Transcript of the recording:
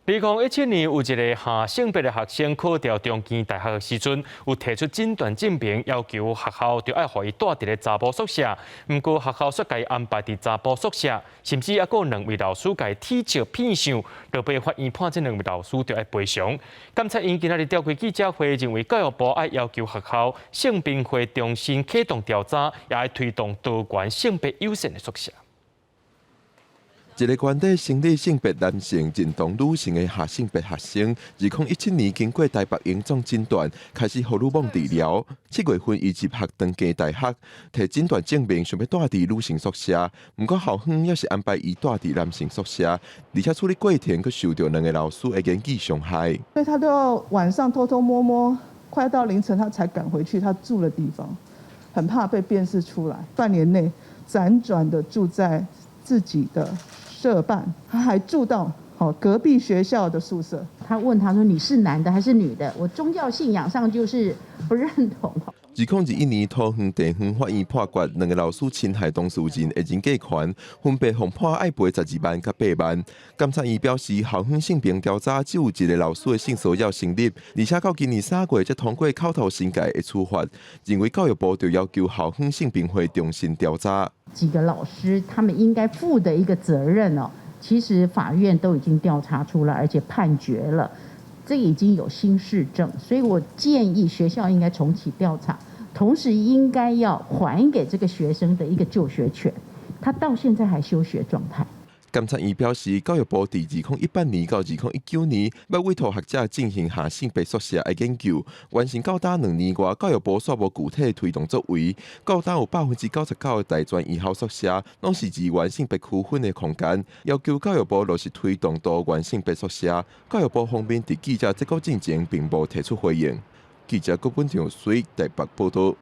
比如2017年有一个下性别的学生考调中基大学的时阵，有提出诊断证明，要求学校就要互伊住伫咧查甫宿舍。不过学校却甲伊安排伫查甫宿舍，甚至还有2位老师甲伊踢笑骗相，就被法院判这2位老师就要赔偿。监察院今仔日召开记者会，认为教育部要要求学校性平会重新启动调查，也要推动多元性别友善的宿舍。一个原底生理性别男性、认同女性的下性别学生，2017年经过台北荣总诊断，开始荷尔蒙治疗。7月份伊入学长庚大学，摕诊断证明想要住伫女性宿舍，不过校方也是安排伊住伫男性宿舍，而且处理过程佫受到2个老师的言语伤害。所以他都要晚上偷偷摸摸，快到凌晨他才赶回去他住的地方，很怕被辨识出来。半年内辗转的住在自己的社办，他还住到隔壁学校的宿舍。他问他说：“你是男的还是女的？”我宗教信仰上就是不认同。2021年桃园地方法院判决2个老师侵害当事人的人格权，分别互判爱赔12万甲8万。监察院表示，校方性平调查只有1个老师的性骚扰成立，而且到今年3月才通过口头审解的处罚，认为教育部就要求校方性平会重新调查。几个老师他们应该负的一个责任哦，其实法院都已经调查出来，而且判决了，这已经有新事证，所以我建议学校应该重启调查。同时应该要还给这个学生的一个就学权，他到现在还休学状态。监察院表示，教育部伫2018年到2019年，要委托学者进行下性别宿舍的研究，完成到达2年外，教育部煞无具体推动作为。到达有99%的大专医校宿舍，拢是2元性别区分的空间，要求教育部落实推动多元性别宿舍。教育部方面伫记者接触进前，并无提出回应。记者郭本祥随台北报道。